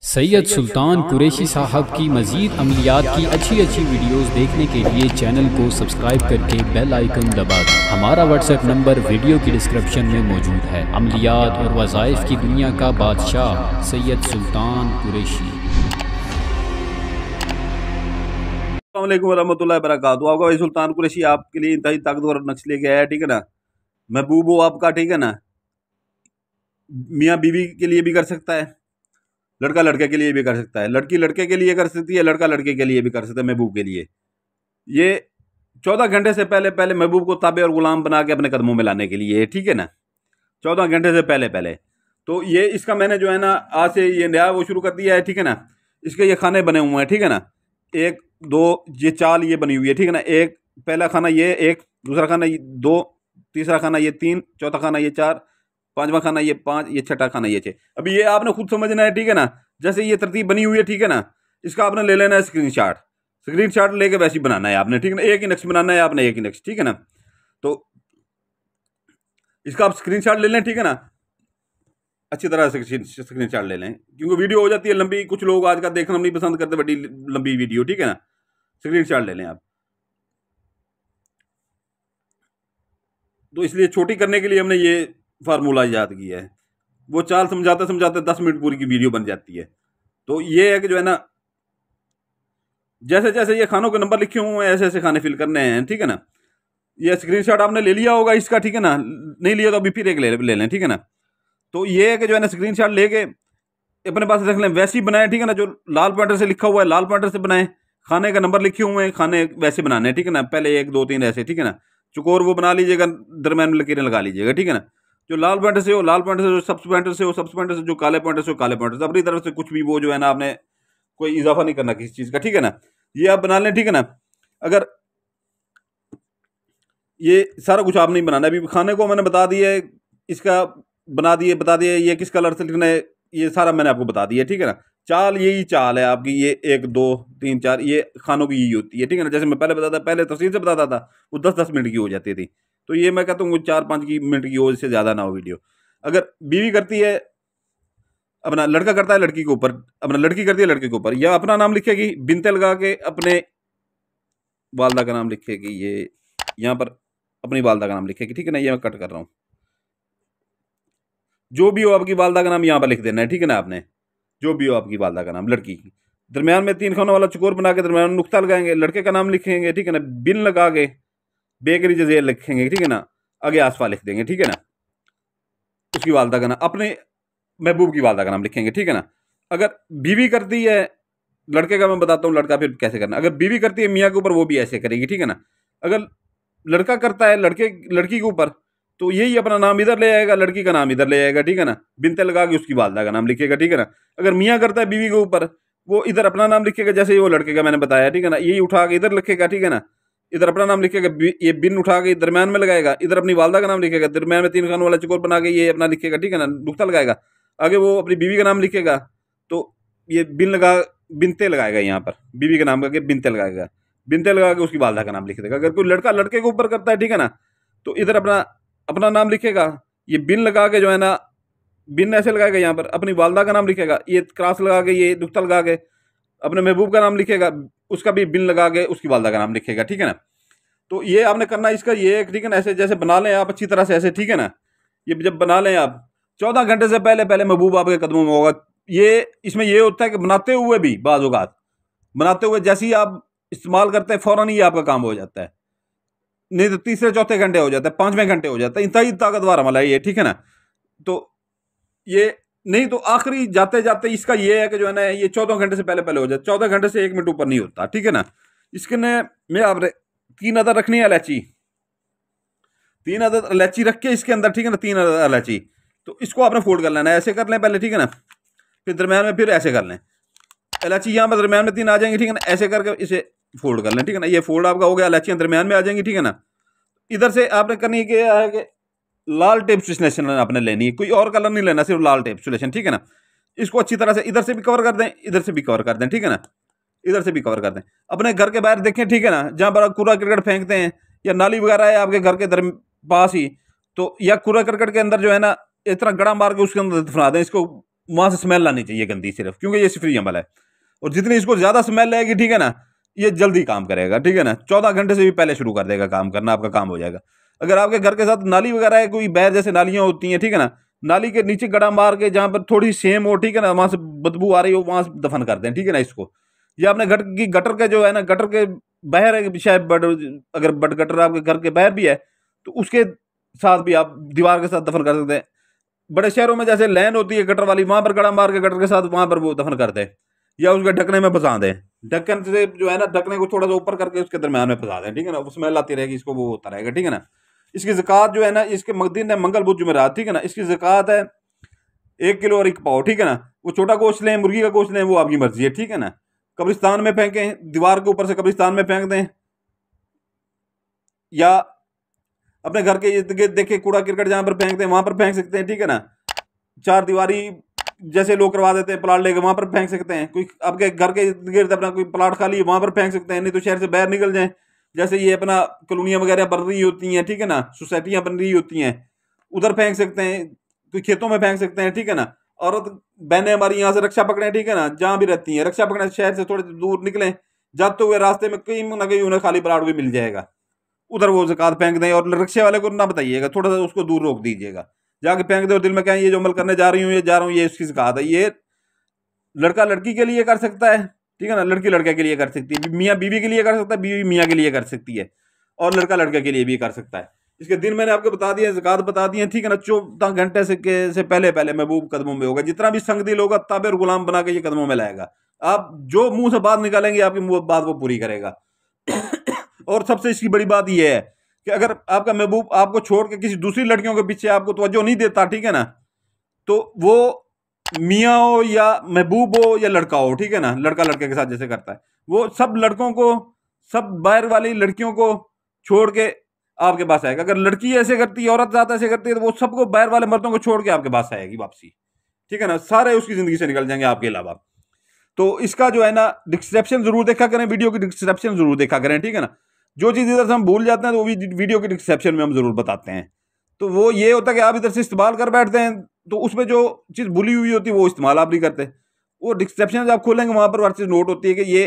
सैयद सुल्तान कुरैशी साहब की मज़ीद अमलियात की अच्छी वीडियोस देखने के लिए चैनल को सब्सक्राइब करके बेल आइकन दबा दें। हमारा व्हाट्सएप नंबर वीडियो की डिस्क्रिप्शन में मौजूद है। अमलियात और वज़ाइफ की दुनिया का बादशाह सैयद सुल्तान कुरैशी। अस्सलाम वालेकुम वरहमतुल्लाहि वबरकातुहू। आपका भाई सुल्तान कुरैशी आपके लिए इंतहाई ताकतवर नक्श लेके आया है, ठीक है ना। महबूब हो आपका, ठीक है ना। मियाँ बीवी के लिए भी कर सकता है, लड़का लड़के के लिए भी कर सकता है, लड़की लड़के के लिए कर सकती है, लड़का लड़के के लिए भी कर सकता है। महबूब के लिए ये 14 घंटे से पहले पहले महबूब को ताबे और गुलाम बना के अपने कदमों में लाने के लिए, ठीक है ना। 14 घंटे से पहले पहले तो ये इसका मैंने जो है ना आज से ये नया वो शुरू कर दिया है, ठीक है ना। इसके ये खाने बने हुए हैं, ठीक है ना। 1 2 ये चाल ये बनी हुई है, ठीक है ना। एक पहला खाना ये, एक दूसरा खाना ये 2, तीसरा खाना ये 3, चौथा खाना ये 4, पांचवा खाना ये 5, ये छठा खाना ये 6। अभी ये आपने खुद समझना है, ठीक है ना। जैसे ये तरतीब बनी हुई है, ठीक है ना। इसका आपने ले लेना है स्क्रीनशॉट लेके वैसे ही बनाना है आपने, ठीक है ना। एक ही नक्श बनाना है आपने, एक ही नक्श, ठीक है ना। तो इसका आप स्क्रीनशॉट ले लें, ठीक है ना। अच्छी तरह से स्क्रीनशॉट ले लें, क्योंकि वीडियो हो जाती है लंबी। कुछ लोग आज का देखना नहीं पसंद करते बड़ी लंबी वीडियो, ठीक है ना। स्क्रीनशॉट ले लें आप। तो इसलिए छोटी करने के लिए हमने ये फार्मूला याद किया है। वो चाल समझाते समझाते 10 मिनट पूरी की वीडियो बन जाती है। तो ये है कि जो है ना, जैसे जैसे ये खानों के नंबर लिखे हुए हैं ऐसे ऐसे खाने फिल करने हैं, ठीक है ना। ये स्क्रीनशॉट आपने ले लिया होगा इसका, ठीक है ना। नहीं लिया तो अभी फिर एक ले लें, ठीक है ना। तो ये है कि जो है ना स्क्रीनशॉट लेके अपने पास रख लें, वैसे ही बनाए, ठीक है ना। जो लाल पॉइंटर से लिखा हुआ है लाल पॉइंटर से बनाए, खाने का नंबर लिखे हुए हैं, खाने वैसे बनाने हैं, ठीक है ना। पहले 1 2 3 ऐसे, ठीक है ना। चुकोर वो बना लीजिएगा, दरम्यान में लकीरें लगा लीजिएगा, ठीक है ना। जो लाल पॉइंटर से हो लाल पॉइंटर से, जो सब्स पॉइंटर से हो सब्स पॉइंटर से, जो काले पॉइंटर से हो काले पॉइंटर से। अपनी तरफ से कुछ भी वो जो है ना आपने कोई इजाफा नहीं करना किसी चीज़ का, ठीक है ना। ये आप बना लें, ठीक है ना। अगर ये सारा कुछ आप नहीं बनाना, अभी खाने को मैंने बता दिया है, इसका बता दिए ये किस कलर से लिखना है, ये सारा मैंने आपको बता दिया, ठीक है ना। चाल यही चाल है आपकी, ये 1 2 3 4 ये खानों की यही होती है, ठीक है ना। जैसे मैं पहले बताता, पहले तफसील से बताता था, वो 10-10 मिनट की हो जाती थी। तो ये मैं कहता हूँ 4-5 मिनट की हो, इससे ज़्यादा ना हो वीडियो। अगर बीवी करती है, अपना लड़का करता है लड़की के ऊपर, अपना लड़की करती है लड़के के ऊपर, या अपना नाम लिखेगी बिनते लगा के, अपने वालदा का नाम लिखेगी, ये यहाँ पर अपनी वालदा का नाम लिखेगी, ठीक है ना। ये मैं कट कर रहा हूँ। जो भी हो आपकी वालदा का नाम यहाँ पर लिख देना है, ठीक है ना आपने। जो भी हो आपकी वालदा का नाम, लड़की की दरमियान में 3 खानों वाला चकोर बना के दरमियान में नुक्ता लगाएंगे, लड़के का नाम लिखेंगे, ठीक है ना। बिन लगा के बेकरी जजेर लिखेंगे, ठीक है ना। आगे आसफा लिख देंगे, ठीक है ना। उसकी वालदा का नाम, अपने महबूब की वालदा का नाम लिखेंगे, ठीक है ना। अगर बीवी करती है लड़के का, मैं बताता हूँ लड़का फिर कैसे करना। अगर बीवी करती है मियाँ के ऊपर, वो भी ऐसे करेगी, ठीक है ना। अगर लड़का करता है लड़की के ऊपर, तो यही अपना नाम इधर ले आएगा, लड़की का नाम इधर ले आएगा, ठीक है ना। बिनते लगा के उसकी वालदा का नाम लिखेगा, ठीक है ना। अगर मियाँ करता है बीवी के ऊपर, वो इधर अपना नाम लिखेगा, जैसे वो लड़के का मैंने बताया, ठीक है ना। यही उठा के इधर लिखेगा, ठीक है ना। इधर अपना नाम लिखेगा, ये बिन उठा के दरम्यान में लगाएगा, इधर अपनी वालदा का नाम लिखेगा, दरम्यान में 3 खानों वाला चकोर बना के ये अपना लिखेगा, ठीक है ना। नुक्ता लगाएगा, आगे वो अपनी बीवी का नाम लिखेगा, तो ये बिनते लगाएगा, यहाँ पर बीवी का नाम करके बिनते लगाएगा, बिनते लगा के उसकी वालदा का नाम लिख देगा। अगर कोई लड़का लड़के के ऊपर करता है, ठीक है ना, तो इधर अपना अपना नाम लिखेगा, ये बिन लगा के जो है ना, बिन ऐसे लगाएगा, यहाँ पर अपनी वालदा का नाम लिखेगा, ये क्रॉस लगा के, ये नुक्ता लगा के अपने महबूब का नाम लिखेगा, उसका भी बिन लगा के उसकी वालदा का नाम लिखेगा, ठीक है ना। तो ये आपने करना इसका ये, ठीक है ना। ऐसे जैसे बना लें आप अच्छी तरह से ऐसे, ठीक है ना। ये जब बना लें आप 14 घंटे से पहले पहले महबूब आपके कदमों में होगा। ये इसमें ये होता है कि बनाते हुए भी बाज़ औक़ात, बनाते हुए जैसे ही आप इस्तेमाल करते हैं फ़ौरन ही आपका काम हो जाता है, नहीं तो तीसरे चौथे घंटे हो जाता है, 5वें घंटे हो जाता है। इंतहाई ताकतवर अमल है ये, ठीक है ना। तो ये नहीं तो आखिरी जाते जाते इसका ये है कि जो है ना, ये 14 घंटे से पहले पहले हो जाता है। 14 घंटे से 1 मिनट ऊपर नहीं होता, ठीक है ना। इसके में आपने 3 अदद रखनी है इलायची, 3 अदद इलायची रख के इसके अंदर, ठीक है ना, 3 अदद इलायची। तो इसको आपने फोल्ड कर लेना है, ऐसे कर लें पहले, ठीक है ना। फिर दरम्यान में फिर ऐसे कर लें, इलायची यहाँ पर दरम्यान में 3 आ जाएंगी, ठीक है ना। ऐसे करके इसे फोल्ड कर लें, ठीक है ना। ये फोल्ड आपका हो गया, इलायचियाँ दरम्यान में आ जाएंगी, ठीक है ना। इधर से आपने करनी है कि लाल टेप सुलेशन आपने लेनी है, कोई और कलर नहीं लेना, सिर्फ लाल टेप सुलेशन, ठीक है ना। इसको अच्छी तरह से इधर से भी कवर कर दें, इधर से भी कवर कर दें, ठीक है ना। इधर से भी कवर कर दें। अपने घर के बाहर देखें, ठीक है ना, जहाँ पर कूड़ा करकट फेंकते हैं या नाली वगैरह है आपके घर के पास ही, तो या कूड़ा करकट के अंदर जो है ना, इतना गड़ा मार के उसके अंदर दफना दें इसको। वहां से स्मेल आनी चाहिए गंदी सिर्फ, क्योंकि ये फ्री अमल है। और जितनी इसको ज्यादा स्मेल आएगी, ठीक है ना, ये जल्दी काम करेगा, ठीक है ना। 14 घंटे से भी पहले शुरू कर देगा काम करना, आपका काम हो जाएगा। अगर आपके घर के साथ नाली वगैरह है, कोई बहर जैसे नालियां होती हैं, ठीक है ना, नाली के नीचे गड़ा मार के जहां पर थोड़ी सेम हो, ठीक है ना, वहां से बदबू आ रही हो, वहां से दफन कर दें, ठीक है ना इसको। या अपने घर की गटर के जो है ना, गटर के बहर है, शायद बड, अगर बड गटर आपके घर के बहर भी है तो उसके साथ भी आप दीवार के साथ दफन कर सकते हैं। बड़े शहरों में जैसे लैन होती है गटर वाली, वहां पर गड़ा मार के गटर के साथ वहां पर वो दफन कर दे, या उसके ढकने में फंसा दें। ढक्कन से जो है ना, ढकने को थोड़ा सा ऊपर करके उसके दरम्यान में फंसा दें, ठीक है ना, वो स्मेल आती रहेगी, इसको वो होता रहेगा, ठीक है ना। इसकी ज़कात जो है ना, इसके दिन है मंगल बुध जुमेरात, ठीक है ना, इसकी ज़कात है 1 किलो और 1 पाव, ठीक है ना। वो छोटा गोश्त लें, मुर्गी का गोश्त लें, वो आपकी मर्जी है, ठीक है ना। कब्रिस्तान में फेंकें, दीवार के ऊपर से कब्रिस्तान में फेंक दें, या अपने घर के इर्द गिर्द देखे कूड़ा क्रिकेट जहां पर फेंकते हैं वहां पर फेंक सकते हैं, ठीक है ना। 4 दीवारी जैसे लोग करवा देते हैं प्लाट लेके, वहां पर फेंक सकते हैं। कोई आपके घर के इर्द गिर्द अपना कोई प्लाट खाली है, वहां पर फेंक सकते हैं, नहीं तो शहर से बाहर निकल जाएं। जैसे ये अपना कॉलोनियां वगैरह बन रही होती हैं, ठीक है ना, सोसाइटियां बन रही होती हैं, उधर फेंक सकते हैं, कोई खेतों में फेंक सकते हैं, ठीक है ना। औरत बहनें हमारी यहाँ से रक्षा पकड़े, ठीक है ना, जहां भी रहती हैं रक्षा पकड़े, शहर से थोड़े दूर निकलें, जाते हुए रास्ते में कहीं ना कहीं उन्हें खाली प्लाट भी मिल जाएगा, उधर वो ज़कात फेंक दें। और रिक्शे वाले को ना बताइएगा, थोड़ा सा उसको दूर रोक दीजिएगा, जाके फेंक दे और दिल में कहें ये जो अमल करने जा रही हूँ, ये जा रहा हूँ, ये इसकी ज़कात है। ये लड़का लड़की के लिए कर सकता है, ठीक है ना, लड़की लड़के के लिए कर सकती है, मियाँ बीवी के लिए कर सकता है, बीवी मियाँ के लिए कर सकती है, और लड़का लड़के के लिए भी कर सकता है। इसके दिन मैंने आपको बता दिया, ज़कात बता दी है, ठीक है ना। 14 घंटे से पहले पहले महबूब कदमों में होगा। जितना भी संग दिल होगा ताबे और गुलाम बना के ये कदमों में लाएगा। आप जो मुंह से बात निकालेंगे, आपकी मुंह बात वो पूरी करेगा। और सबसे इसकी बड़ी बात यह है कि अगर आपका महबूब आपको छोड़ के किसी दूसरी लड़कियों के पीछे आपको तवज्जो नहीं देता, ठीक है ना, तो वो मियाँ हो या महबूब हो या लड़का हो, ठीक है ना, लड़का लड़के के साथ जैसे करता है, वो सब लड़कों को, सब बाहर वाली लड़कियों को छोड़ के आपके पास आएगा। अगर लड़की ऐसे करती है, औरत ज़्यादा ऐसे करती है, तो वो सबको बाहर वाले मर्दों को छोड़ के आपके पास आएगी वापसी, ठीक है ना। सारे उसकी ज़िंदगी से निकल जाएंगे आपके अलावा। तो इसका जो है ना डिस्क्रिप्शन जरूर देखा करें, वीडियो की डिस्क्रिप्शन जरूर देखा करें, ठीक है ना। जो चीज़ इधर से हम भूल जाते हैं तो वो भी वीडियो की डिस्क्रिप्शन में हम जरूर बताते हैं। तो वो ये होता है कि आप इधर से इस्तेमाल कर बैठते हैं, तो उसमें जो चीज़ भूली हुई होती है वो इस्तेमाल आप नहीं करते। वो डिस्क्रिप्शन आप खोलेंगे, वहाँ पर हर चीज़ नोट होती है कि ये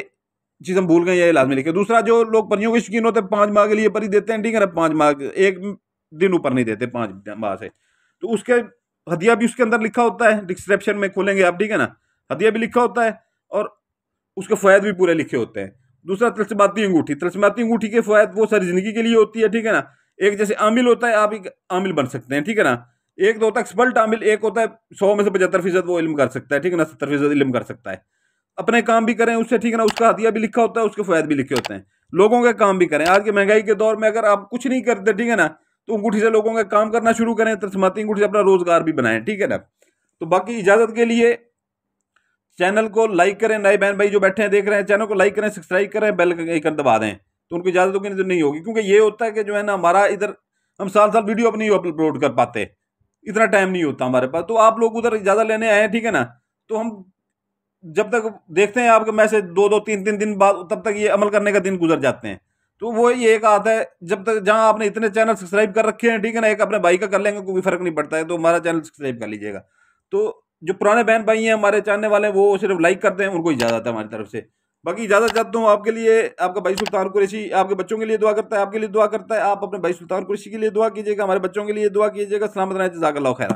चीज़ हम भूल गए, ये लाजमी लिखे। दूसरा, जो लोग परियों के शौकीन होते हैं 5 माह के लिए परी देते हैं, ठीक है ना, 5 माह, 1 दिन ऊपर नहीं देते 5 माह से, तो उसके हदिया भी उसके अंदर लिखा होता है। डिस्क्रिप्शन में खोलेंगे आप, ठीक है ना, हदिया भी लिखा होता है और उसके फ़वाद भी पूरे लिखे होते हैं। दूसरा, तिलस्माती अंगूठी, तिलस्माती अंगूठी के फ़वाद वो सारी ज़िंदगी के लिए होती है, ठीक है ना। एक जैसे आमिल होता है, आप एक आमिल बन सकते हैं, ठीक है ना। एक तो होता है एक्सपर्ट आमिल, एक होता है 100 में से 75% वो इल्म कर सकता है, ठीक है ना, 70% इल्म कर सकता है। अपने काम भी करें उससे, ठीक है ना, उसका हदिया भी लिखा होता है, उसके फ़वाद भी लिखे होते हैं। लोगों के काम भी करें। आज के महंगाई के दौर में अगर आप कुछ नहीं करते, ठीक है ना, तो अंगूठी से लोगों का काम करना शुरू करें, तिलस्माती अंगूठी से अपना रोज़गार भी बनाएं, ठीक है ना। तो बाकी इजाज़त के लिए चैनल को लाइक करें। नए बहन भाई जो बैठे हैं देख रहे हैं, चैनल को लाइक करें, सब्सक्राइब करें, बेल आइकन दबा दें, तो उनको इजाज़त होगी, नहीं होगी। क्योंकि ये होता है कि जो है ना, हमारा इधर हम साल साल वीडियो अपनी अपलोड कर पाते, इतना टाइम नहीं होता हमारे पास। तो आप लोग उधर इजाज़त लेने आए हैं, ठीक है ना, तो हम जब तक देखते हैं आपके मैसेज 2-2 3-3 दिन बाद, तब तक ये अमल करने का दिन गुजर जाते हैं। तो वो ये एक आता है, जब तक जहां आपने इतने चैनल सब्सक्राइब कर रखे हैं, ठीक है ना, एक अपने भाई का कर लेंगे, कोई फर्क नहीं पड़ता है, तो हमारा चैनल सब्सक्राइब कर लीजिएगा। तो जो पुराने बहन भाई हैं हमारे जानने वाले, वो सिर्फ लाइक करते हैं, उनको इजाज़त है हमारी तरफ से। बाकी इजाज़त चाहता हूँ आपके लिए। आपका भाई सुल्तान कुरैशी आपके बच्चों के लिए दुआ करता है, आपके लिए दुआ करता है। आप अपने भाई सुल्तान कुरैशी के लिए दुआ कीजिएगा, हमारे बच्चों के लिए दुआ कीजिएगा। सलामत रहें, जज़ाकल्लाह खैर।